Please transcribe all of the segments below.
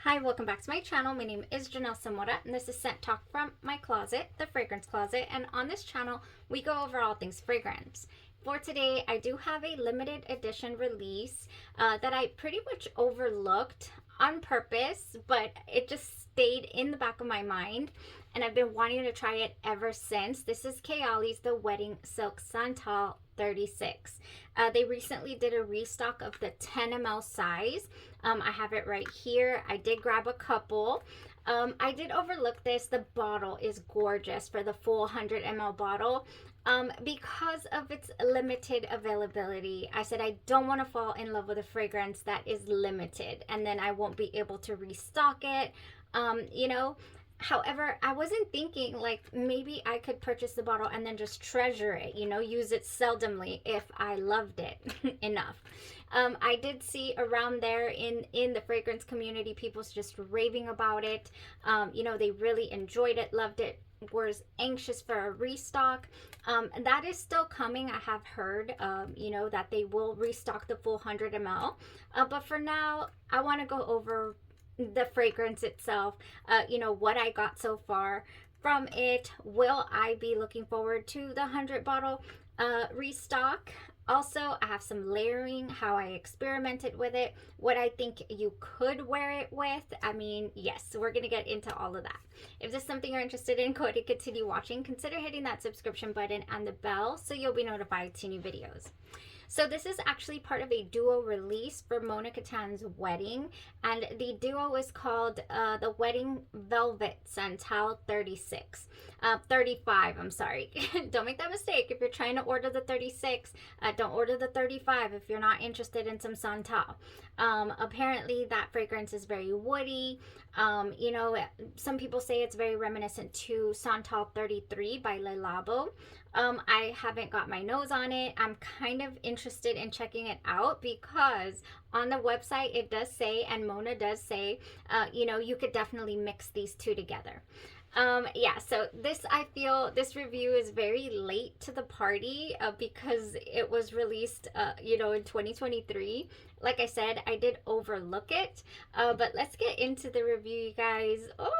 Hi, welcome back to my channel. My name is Janelle Samora, and this is Scent Talk from my closet, the fragrance closet. And on this channel, we go over all things fragrance. For today, I do have a limited edition release that I pretty much overlooked on purpose, but it just stayed in the back of my mind, and I've been wanting to try it ever since. This is KAYALI's The Wedding Silk Santal 36. They recently did a restock of the 10 ml size. I have it right here. I did grab a couple. I did overlook this. The bottle is gorgeous for the full 100 ml bottle. Because of its limited availability, I said I don't want to fall in love with a fragrance that is limited and then I won't be able to restock it. You know, however, I wasn't thinking like maybe I could purchase the bottle and then just treasure it, you know, use it seldomly if I loved it enough. I did see around there in the fragrance community, people's just raving about it. You know, they really enjoyed it, loved it, was anxious for a restock. That is still coming. I have heard, you know, that they will restock the full 100 ml. But for now, I want to go over the fragrance itself, you know, what I got so far from it. Will I be looking forward to the 100 bottle restock? Also, I have some layering, how I experimented with it, what I think you could wear it with. I mean, yes, we're going to get into all of that. If this is something you're interested in, go ahead and continue watching. Consider hitting that subscription button and the bell so you'll be notified to new videos. So this is actually part of a duo release for Mona Kattan's wedding, and the duo is called the Wedding Velvet Santal 35, I'm sorry. Don't make that mistake. If you're trying to order the 36, don't order the 35 if you're not interested in some Santal. Apparently that fragrance is very woody. You know, some people say it's very reminiscent to Santal 33 by LYCHEE. I haven't got my nose on it. I'm kind of interested in checking it out because on the website it does say, and Mona does say, you know, you could definitely mix these two together. Yeah, so I feel this review is very late to the party because it was released, you know, in 2023. Like I said, I did overlook it, but let's get into the review, you guys. Oh,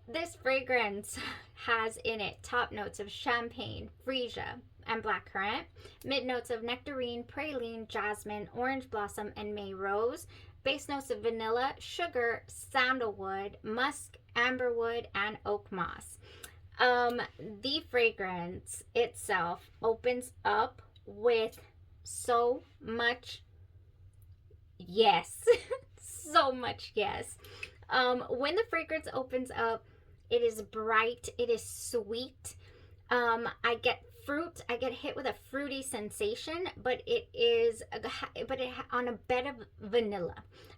this fragrance has in it top notes of champagne, freesia, and blackcurrant, mid notes of nectarine, praline, jasmine, orange blossom, and May rose, base notes of vanilla, sugar, sandalwood, musk, amberwood, and oak moss. The fragrance itself opens up with so much yes. So much yes. When the fragrance opens up, it is bright, it is sweet. I get fruit, I get hit with a fruity sensation, but it is on a bed of vanilla.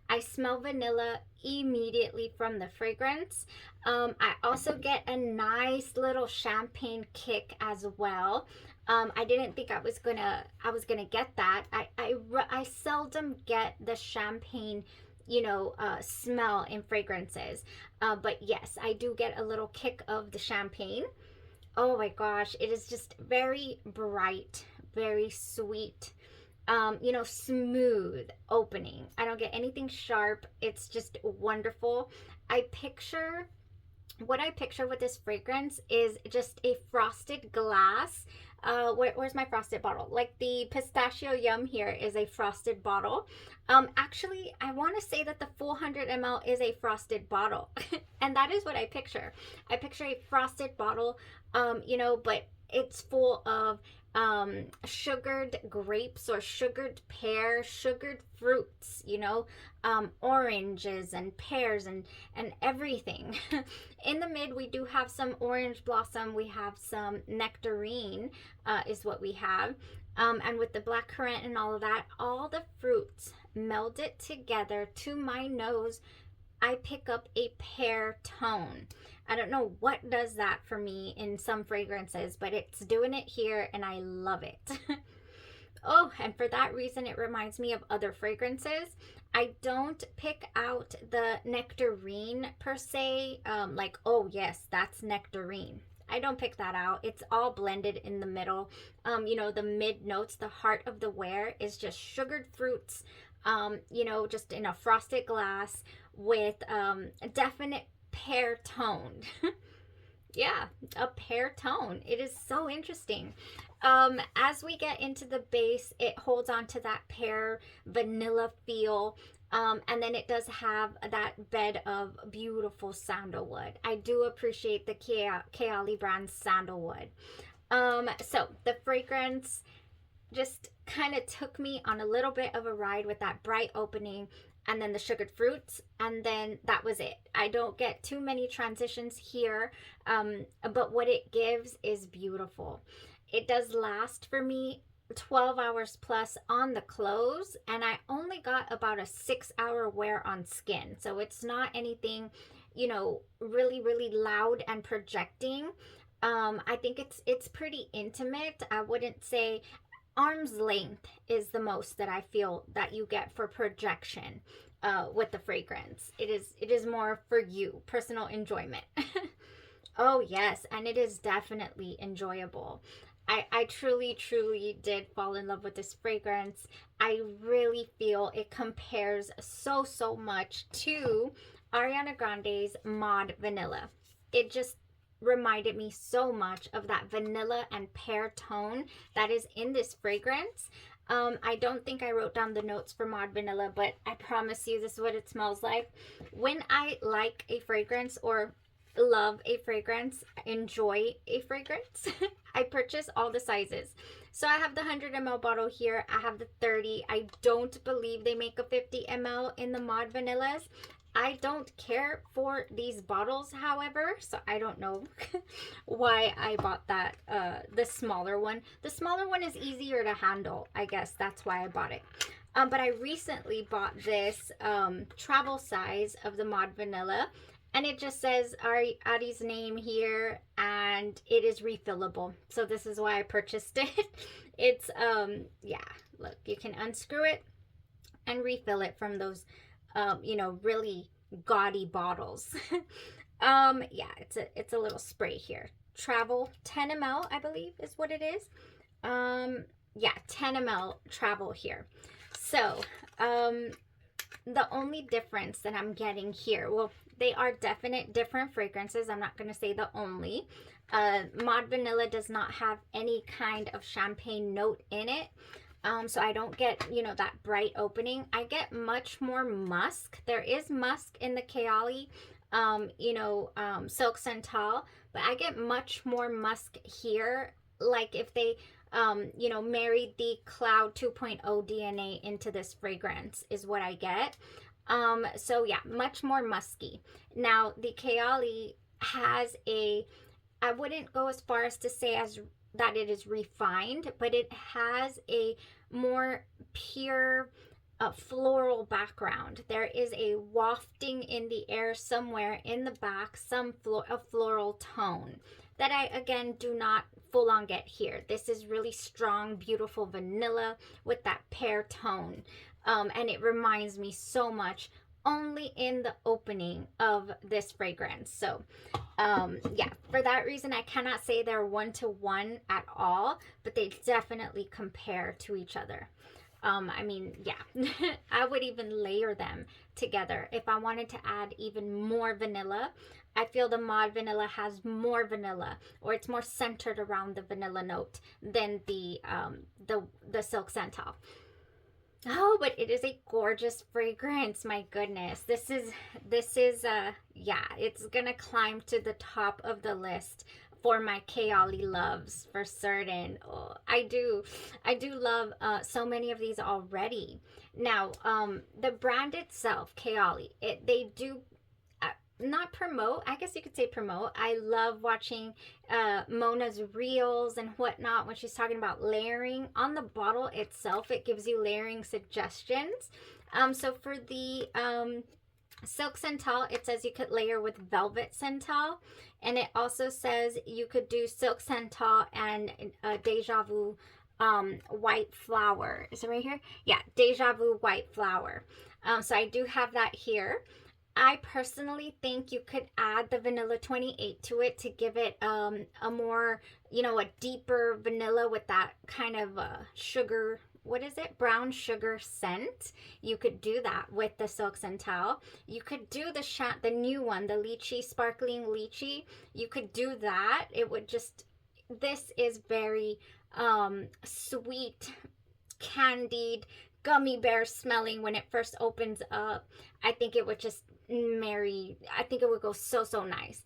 I smell vanilla immediately from the fragrance. I also get a nice little champagne kick as well. I didn't think I was gonna get that. I seldom get the champagne, you know, smell in fragrances, but yes, I do get a little kick of the champagne. Oh my gosh, it is just very bright, very sweet, you know, smooth opening. I don't get anything sharp. It's just wonderful. What I picture with this fragrance is just a frosted glass. Where's my frosted bottle? Like the pistachio yum here is a frosted bottle. Actually, I want to say that the full 100 ml is a frosted bottle. And that is what I picture. I picture a frosted bottle, you know, but it's full of sugared grapes or sugared pear, sugared fruits, you know, oranges and pears and everything. In the mid, we do have some orange blossom. We have some nectarine is what we have. And with the blackcurrant and all of that, all the fruits melded together to my nose, I pick up a pear tone. I don't know what does that for me in some fragrances, but it's doing it here and I love it. Oh, and for that reason, it reminds me of other fragrances. I don't pick out the nectarine per se, like, oh yes, that's nectarine. I don't pick that out. It's all blended in the middle. You know, the mid notes, the heart of the wear is just sugared fruits, you know, just in a frosted glass with a definite pear tone. Yeah, a pear tone. It is so interesting. As we get into the base, it holds on to that pear vanilla feel. And then it does have that bed of beautiful sandalwood. I do appreciate the KAYALI brand sandalwood. So the fragrance just kind of took me on a little bit of a ride with that bright opening and then the sugared fruits, and then that was it. I don't get too many transitions here, but what it gives is beautiful. It does last for me 12 hours plus on the clothes, and I only got about a 6-hour wear on skin, so it's not anything, you know, really loud and projecting. I think it's pretty intimate. I wouldn't say arm's length is the most that I feel that you get for projection with the fragrance. It is more for you, personal enjoyment. Oh yes, and it is definitely enjoyable. I truly did fall in love with this fragrance. I really feel it compares so much to Ariana Grande's Mod Vanilla. It just reminded me so much of that vanilla and pear tone that is in this fragrance. I don't think I wrote down the notes for Mod Vanilla, but I promise you this is what it smells like. When I like a fragrance or love a fragrance, enjoy a fragrance, I purchase all the sizes. So I have the 100 ml bottle here. I have the 30. I don't believe they make a 50 ml in the Mod Vanillas. I don't care for these bottles, however, so I don't know why I bought that, the smaller one. The smaller one is easier to handle. I guess that's why I bought it. But I recently bought this travel size of the Mod Vanilla, and it just says Ari's name here, and it is refillable. So this is why I purchased it. It's, yeah, look, you can unscrew it and refill it from those you know, really gaudy bottles. Yeah, it's a little spray here. Travel 10 ml, I believe is what it is. Yeah, 10 ml travel here. So, the only difference that I'm getting here, well, they are definite different fragrances. I'm not going to say the only. Mod Vanilla does not have any kind of champagne note in it. So I don't get, you know, that bright opening. I get much more musk. There is musk in the KAYALI, you know, Silk Santal, but I get much more musk here. Like if they, you know, married the Cloud 2.0 DNA into this fragrance is what I get. So yeah, much more musky. Now the KAYALI has a, I wouldn't go as far as to say as that it is refined, but it has a more pure floral background. There is a wafting in the air somewhere in the back, a floral tone that I again do not full on get here. This is really strong, beautiful vanilla with that pear tone, and it reminds me so much only in the opening of this fragrance. So yeah, for that reason I cannot say they're one-to-one at all, but they definitely compare to each other. I mean, yeah, I would even layer them together if I wanted to add even more vanilla. I feel the Mod Vanilla has more vanilla, or it's more centered around the vanilla note than the Silk Santal. Oh, but it is a gorgeous fragrance. My goodness. This is yeah, it's gonna climb to the top of the list for my KAYALI loves for certain. Oh, I do love so many of these already. Now, the brand itself, KAYALI, they do not promote, I guess you could say promote. I love watching Mona's reels and whatnot when she's talking about layering. On the bottle itself, it gives you layering suggestions. So for the Silk Santal, it says you could layer with Velvet Santal, and it also says you could do Silk Santal and Deja Vu White Flower. Is it right here? Yeah, Deja Vu White Flower. So I do have that here. I personally think you could add the Vanilla 28 to it to give it a more, you know, a deeper vanilla with that kind of sugar what is it? Brown sugar scent. You could do that with the Silk Santal. You could do the new one, the lychee, sparkling lychee. You could do that. It would just, this is very sweet, candied, gummy bear smelling when it first opens up. I think it would just I think it would go so, so nice.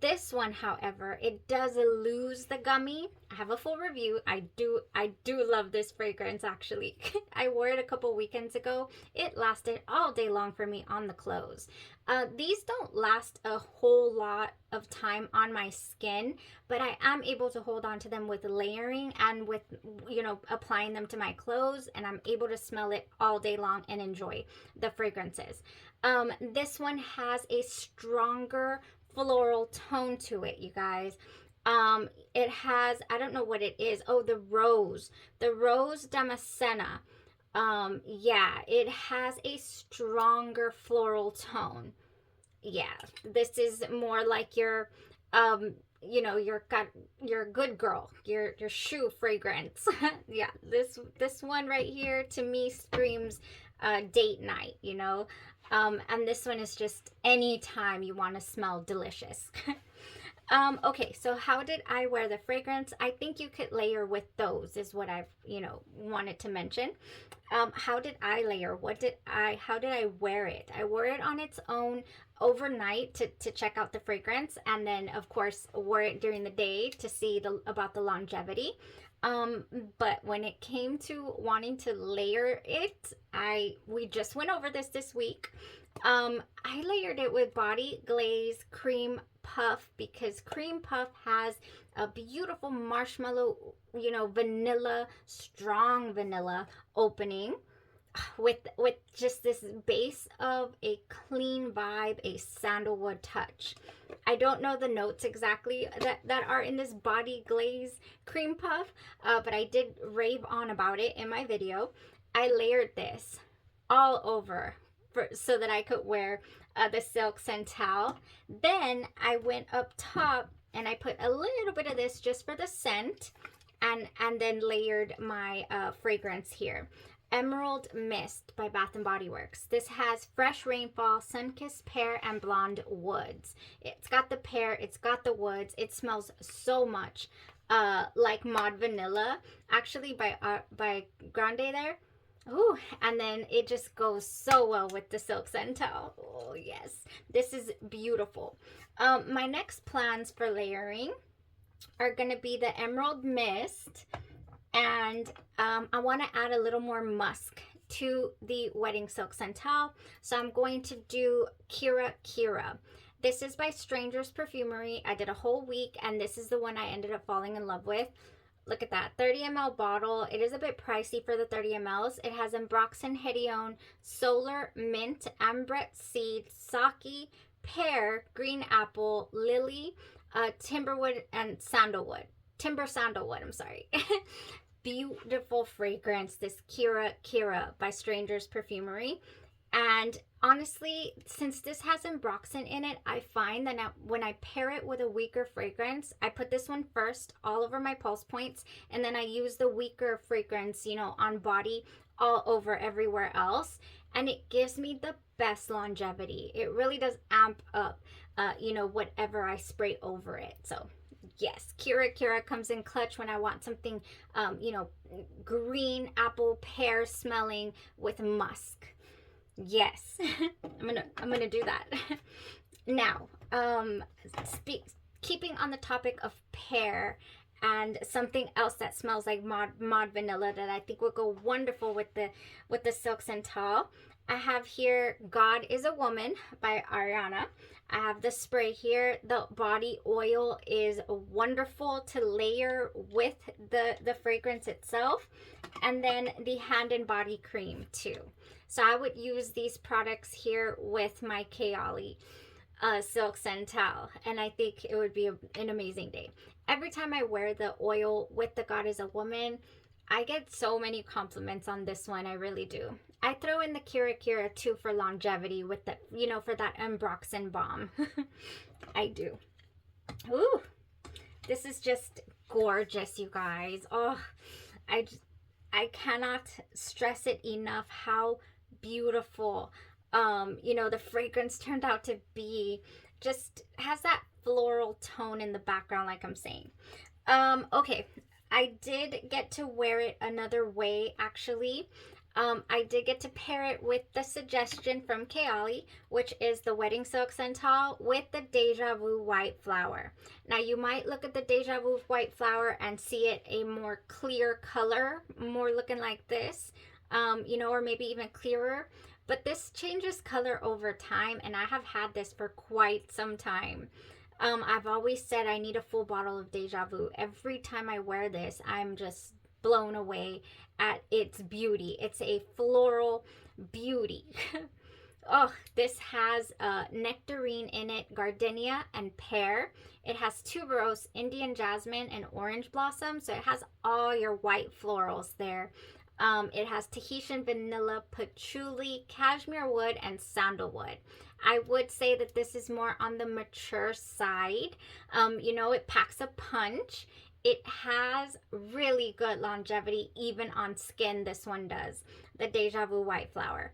This one, however, it does lose the gummy. I have a full review. I do love this fragrance, actually. I wore it a couple weekends ago. It lasted all day long for me on the clothes. These don't last a whole lot of time on my skin, but I am able to hold on to them with layering and with, you know, applying them to my clothes, and I'm able to smell it all day long and enjoy the fragrances. This one has a stronger floral tone to it, you guys. It has, I don't know what it is. Oh, the rose damascena. Yeah, it has a stronger floral tone. Yeah, this is more like your you know, your good girl, your shoe fragrance. Yeah, this one right here to me screams date night, you know. And this one is just anytime you want to smell delicious. Okay, so how did I wear the fragrance? I think you could layer with those is what I've, you know, wanted to mention. How did I layer? How did I wear it? I wore it on its own overnight to check out the fragrance, and then of course wore it during the day to see about the longevity. But when it came to wanting to layer it, we just went over this week. I layered it with Body Glaze Kreampuff, because Kreampuff has a beautiful marshmallow, you know, vanilla, strong vanilla opening with just this base of a clean vibe, a sandalwood touch. I don't know the notes exactly that are in this Body Glaze Kreampuff, but I did rave on about it in my video. I layered this all over so that I could wear the Silk Santal. Then I went up top and I put a little bit of this just for the scent, and then layered my fragrance here. Emerald Mist by Bath & Body Works. This has Fresh Rainfall, Sunkissed Pear, and Blonde Woods. It's got the pear, it's got the woods. It smells so much like Mod Vanilla, actually, by Grande there. Ooh, and then it just goes so well with the Silk Santal. Oh, yes. This is beautiful. My next plans for layering are going to be the Emerald Mist, and I want to add a little more musk to the Wedding Silk Santal. So I'm going to do Kira Kira. This is by Strangers Perfumery. I did a whole week, and this is the one I ended up falling in love with. Look at that, 30 ml bottle. It is a bit pricey for the 30 mls. It has Ambroxan Hedione, Solar, Mint, Ambret Seed, Sake, Pear, Green Apple, Lily, Timberwood, and Sandalwood. Timber Sandalwood, I'm sorry. Beautiful fragrance, this Kira Kira by Strangers Perfumery. And honestly, since this has Ambroxan in it, I find that now when I pair it with a weaker fragrance, I put this one first all over my pulse points, and then I use the weaker fragrance, you know, on body all over everywhere else, and it gives me the best longevity. It really does amp up, you know, whatever I spray over it. So yes, Kira Kira comes in clutch when I want something, you know, green apple pear smelling with musk. Yes, I'm gonna do that. Now, keeping on the topic of pear, and something else that smells like mod vanilla that I think would go wonderful with the Silk Santal. I have here God is a Woman by Ariana. I have the spray here. The body oil is wonderful to layer with the fragrance itself, and then the hand and body cream too. So I would use these products here with my KAYALI Silk Santal, and I think it would be an amazing day. Every time I wear the oil with the God is a Woman, I get so many compliments on this one. I really do. I throw in the Kira Kira too for longevity with the, you know, for that Ambroxan balm. I do. Ooh, this is just gorgeous, you guys. Oh, I cannot stress it enough how beautiful, the fragrance turned out to be. Just has that floral tone in the background, like I'm saying. Okay, I did get to wear it another way, actually. I did get to pair it with the suggestion from KAYALI, which is the Wedding Silk Santal with the Deja Vu White Flower. Now, you might look at the Deja Vu White Flower and see it a more clear color, more looking like this, or maybe even clearer. But this changes color over time, and I have had this for quite some time. I've always said I need a full bottle of Deja Vu. Every time I wear this, I'm just blown away at its beauty. It's a floral beauty. Oh, this has nectarine in it, gardenia and pear. It has tuberose, Indian jasmine, and orange blossom. So it has all your white florals there. It has Tahitian vanilla, patchouli, cashmere wood, and sandalwood. I would say that this is more on the mature side. It packs a punch. It has really good longevity, even on skin. This one does. The Deja Vu White Flower.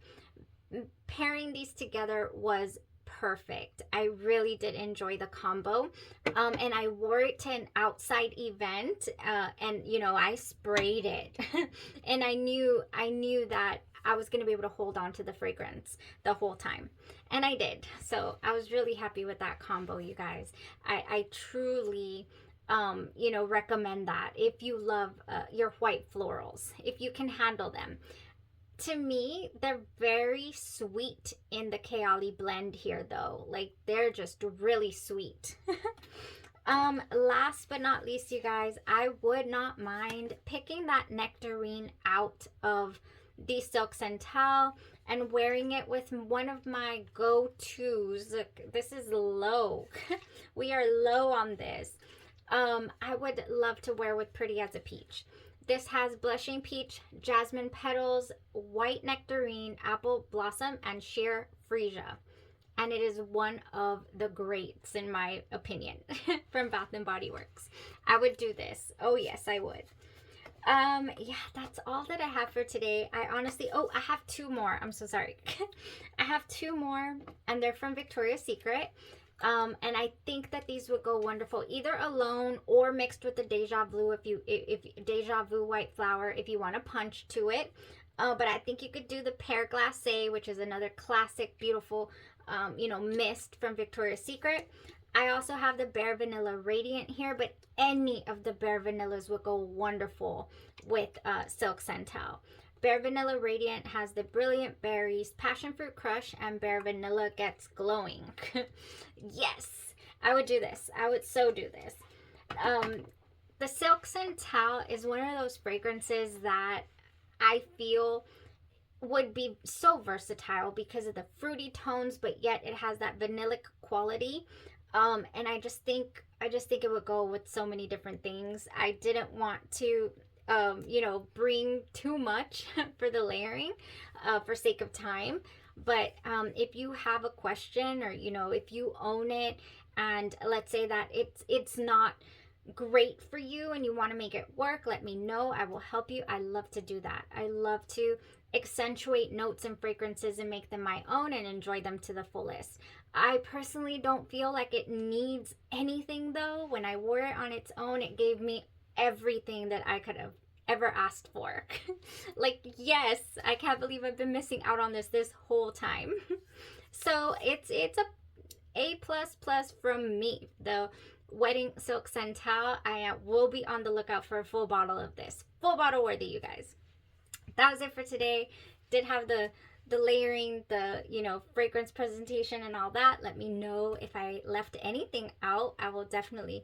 Pairing these together was perfect. I really did enjoy the combo. And I wore it to an outside event, and I sprayed it. And I knew that I was going to be able to hold on to the fragrance the whole time. And I did. So I was really happy with that combo, you guys. I truly recommend that if you love your white florals, if you can handle them. To me, they're very sweet in the KAYALI blend here, though. Like, they're just really sweet. Last but not least, you guys, I would not mind picking that nectarine out of the Silk Santal and wearing it with one of my go-tos. Look, this is low. We are low on this. I would love to wear with Pretty as a Peach. This has blushing peach, jasmine petals, white nectarine, apple blossom, and sheer freesia. And it is one of the greats, in my opinion, from Bath & Body Works. I would do this. Oh, yes, I would. Yeah, that's all that I have for today. I have two more. I'm so sorry. I have two more, and they're from Victoria's Secret. And I think that these would go wonderful either alone or mixed with the Deja Vu, if Deja Vu White Flower, if you want to punch to it. But I think you could do the Pear Glacé, which is another classic, beautiful, mist from Victoria's Secret. I also have the Bare Vanilla Radiant here, but any of the Bare Vanillas would go wonderful with Silk Santal. Bare Vanilla Radiant has the Brilliant Berries, Passion Fruit Crush, and Bare Vanilla Gets Glowing. Yes, I would do this. I would so do this. The Silk Santal is one of those fragrances that I feel would be so versatile because of the fruity tones, but yet it has that vanillic quality. And I just think it would go with so many different things. I didn't want to bring too much for the layering for sake of time. But if you have a question, or if you own it, and let's say that it's not great for you and you want to make it work, let me know. I will help you. I love to do that. I love to accentuate notes and fragrances and make them my own and enjoy them to the fullest. I personally don't feel like it needs anything, though. When I wore it on its own, it gave me everything that I could have ever asked for. Like, yes, I can't believe I've been missing out on this whole time. So it's a A++ from me. The Wedding Silk Santal. I will be on the lookout for a full bottle of this. Full bottle worthy, you guys. That was it for today. Did have the layering, the fragrance presentation and all that. Let me know if I left anything out. I will definitely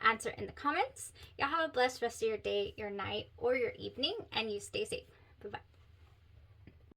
answer in the comments. Y'all have a blessed rest of your day, your night, or your evening, and you stay safe. Bye-bye.